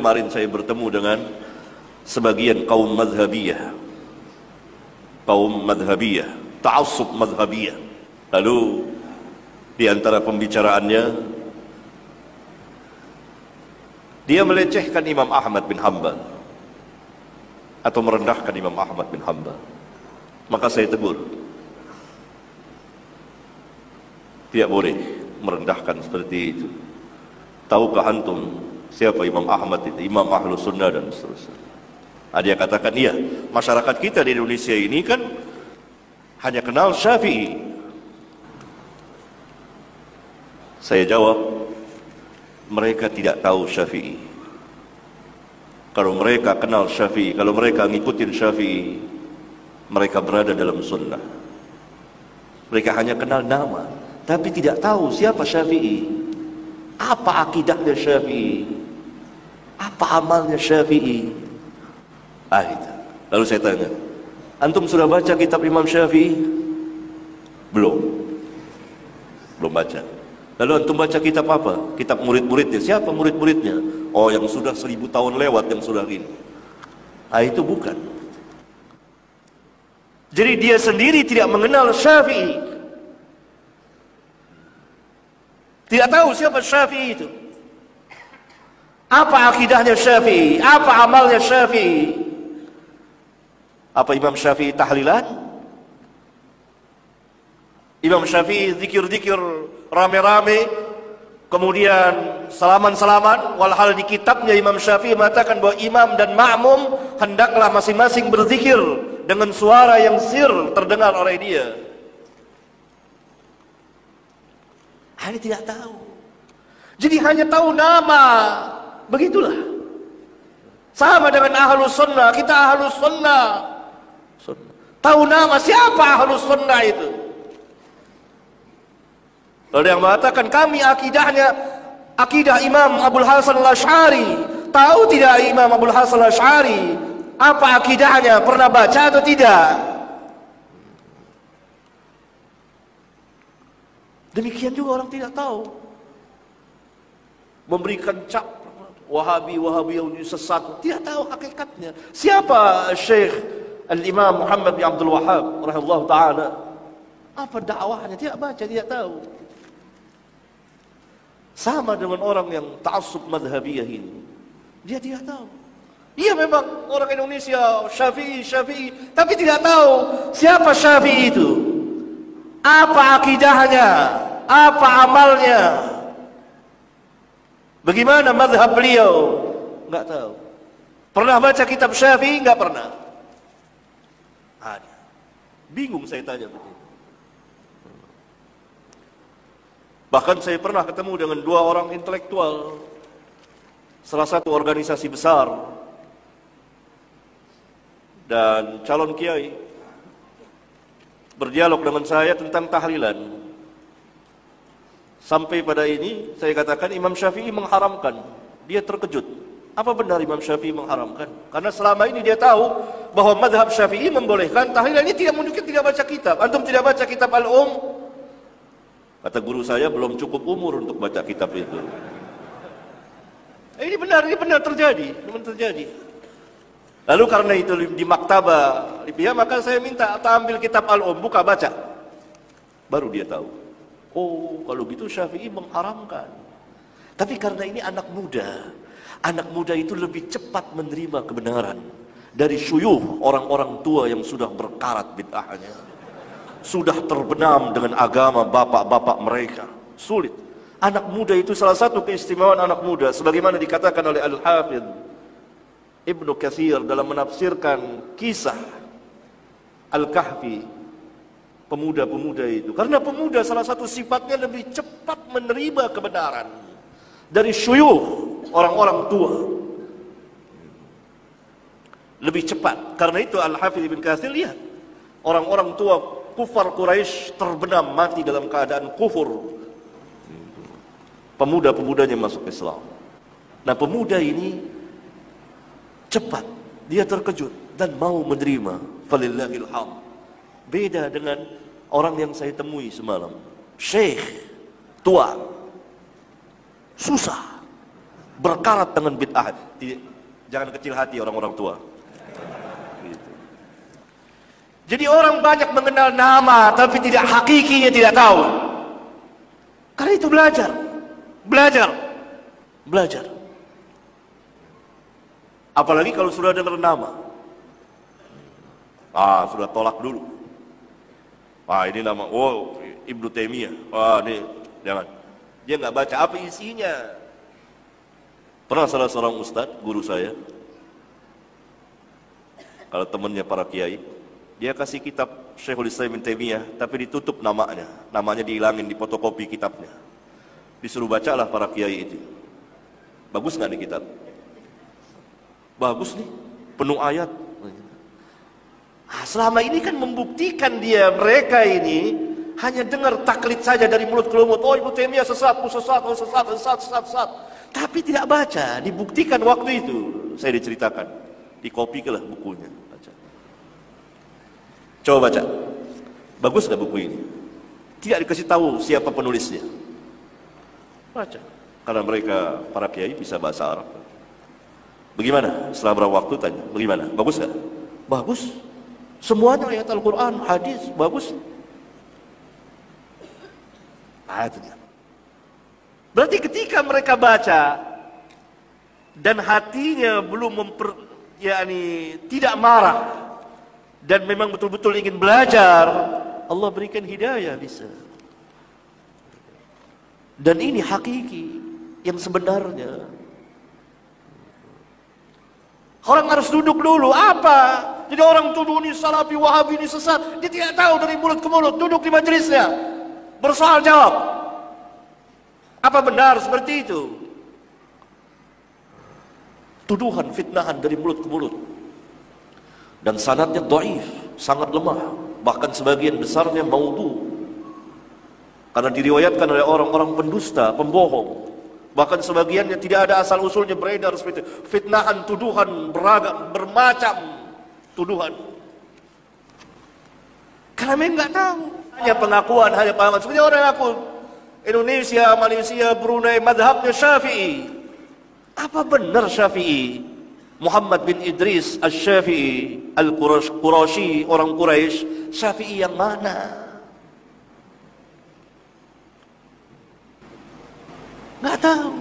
kemarin saya bertemu dengan sebagian kaum madhabiyah, ta'assub madhabiyah. Lalu di antara pembicaraannya, dia melecehkan Imam Ahmad bin Hanbal atau merendahkan Imam Ahmad bin Hanbal. Maka saya tegur, tidak boleh merendahkan seperti itu. Tahukah antum siapa Imam Ahmad itu? Imam Ahlus Sunnah dan seterusnya. Dia katakan, iya, masyarakat kita di Indonesia ini kan hanya kenal Syafi'i. Saya jawab, mereka tidak tahu Syafi'i. Kalau mereka kenal Syafi'i, kalau mereka ngikutin Syafi'i, mereka berada dalam sunnah. Mereka hanya kenal nama, tapi tidak tahu siapa Syafi'i. Apa akidahnya Syafi'i? Apa amalnya Syafi'i? Itu. Lalu saya tanya, antum sudah baca kitab Imam Syafi'i? Belum baca. Lalu antum baca kitab apa? Kitab murid-muridnya. Siapa murid-muridnya? Oh, yang sudah 1000 tahun lewat, yang sudah ini. Itu bukan. Jadi dia sendiri tidak mengenal Syafi'i. Tidak tahu siapa Syafi'i itu. Apa akidahnya Syafi'i? Apa amalnya Syafi'i? Apa Imam Syafi'i tahlilan? Imam Syafi'i zikir-zikir rame-rame, kemudian salaman-salaman. Walhal di kitabnya Imam Syafi'i mengatakan bahwa imam dan makmum hendaklah masing-masing berzikir dengan suara yang sir terdengar oleh dia. Ini tidak tahu. Jadi hanya tahu nama. Begitulah. Sama dengan Ahlus Sunnah. Kita Ahlus Sunnah. Tahu nama siapa Ahlus Sunnah itu. Lalu yang mengatakan kami akidahnya akidah Imam Abul Hasan Al-Asy'ari. Tahu tidak Imam Abul Hasan Al-Asy'ari apa akidahnya? Pernah baca atau tidak? Demikian juga orang tidak tahu. Memberikan cap Wahabi yang sesat, tidak tahu hakikatnya. Siapa Syekh Al-Imam Muhammad bin Abdul Wahhab rahimahullah ta'ala? Apa dakwahnya? Tidak baca, tidak tahu. Sama dengan orang yang ta'assub madhabiyah ini. Dia tidak tahu. Iya memang orang Indonesia Syafi'i, tapi tidak tahu siapa Syafi'i itu. Apa akidahnya? Apa amalnya? Bagaimana mazhab beliau? Enggak tahu. Pernah baca kitab Syafi'i? Enggak pernah. Bingung saya tanya begitu. Bahkan saya pernah ketemu dengan 2 orang intelektual salah satu organisasi besar dan calon kiai berdialog dengan saya tentang tahlilan. Sampai pada ini saya katakan Imam Syafi'i mengharamkan. Dia terkejut. Apa benar Imam Syafi'i mengharamkan? Karena selama ini dia tahu bahwa mazhab Syafi'i membolehkan tahlilan. Ini tidak mungkin tidak baca kitab. Antum tidak baca kitab Al-Um? Kata guru saya belum cukup umur untuk baca kitab itu. Ini benar terjadi. Lalu karena itu di maktabah maka saya minta ambil kitab Al-Um, buka baca. Baru dia tahu. Oh, kalau gitu Syafi'i mengharamkan. Tapi karena ini anak muda itu lebih cepat menerima kebenaran dari syuyukh, orang-orang tua yang sudah berkarat bid'ahnya, sudah terbenam dengan agama bapak-bapak mereka. Sulit. Anak muda itu salah satu keistimewaan anak muda, sebagaimana dikatakan oleh Al-Hafidh Ibnu Katsir dalam menafsirkan kisah Al-Kahfi, pemuda-pemuda itu. Karena pemuda salah satu sifatnya lebih cepat menerima kebenaran dari syuyukh, orang-orang tua. Lebih cepat. Karena itu Al-Hafidh Ibnu Katsir lihat, orang-orang tua kufar Quraisy terbenam mati dalam keadaan kufur. Pemuda-pemudanya masuk Islam. Nah, pemuda ini cepat, dia terkejut dan mau menerima. Falillahil hamd. Beda dengan orang yang saya temui semalam, syekh tua, susah berkarat dengan bid'ah. Jangan kecil hati orang-orang tua. Gitu. Jadi orang banyak mengenal nama tapi tidak hakikinya, tidak tahu. Karena itu belajar. Apalagi kalau sudah dengar nama, sudah tolak dulu. Ini nama, Ibnu Taimiyah. Ini jangan. Dia nggak baca apa isinya. Pernah salah seorang ustadz, guru saya, kalau temannya para kiai, dia kasih kitab Syekhul Islam Ibnu Taimiyah, tapi ditutup namanya dihilangin, difotokopi kitabnya. Disuruh bacalah para kiai itu. Bagus nggak nih kitab? Bagus nih, penuh ayat. Selama ini kan membuktikan mereka ini hanya dengar taklid saja dari mulut ke mulut. Ibnu Taimiyah sesat. Tapi tidak baca, dibuktikan waktu itu. Saya diceritakan, dikopikanlah bukunya. Baca. Coba baca, bagus nggak buku ini? Tidak dikasih tahu siapa penulisnya. Baca, karena mereka para kiai bisa bahasa Arab. Bagaimana? Setelah berapa waktu tanya, bagaimana? Bagus nggak? Bagus. Semuanya ayat Al-Quran, hadis, bagus. Ayatnya. Berarti ketika mereka baca dan hatinya belum tidak marah dan memang betul-betul ingin belajar, Allah berikan hidayah bisa. Dan ini hakiki yang sebenarnya. Orang harus duduk dulu. Apa? Jadi orang tuduh ini Salafi, Wahabi, ini sesat. Dia tidak tahu dari mulut ke mulut. Duduk di majelisnya, bersoal jawab. Apa benar seperti itu? Tuduhan, fitnahan dari mulut ke mulut. Dan sanadnya dhaif, sangat lemah. Bahkan sebagian besarnya maudhu. Karena diriwayatkan oleh orang-orang pendusta, pembohong. Bahkan sebagiannya tidak ada asal usulnya, beredar seperti itu. Fitnahan, tuduhan, beragam, bermacam tuduhan. Karena mereka nggak tahu. Hanya pengakuan, seperti orang aku Indonesia, Malaysia, Brunei, madhabnya Syafi'i. Apa benar Syafi'i? Muhammad bin Idris Al-Syafi'i, Al-Qurashi, orang Quraisy, Syafi'i yang mana? Nggak tahu.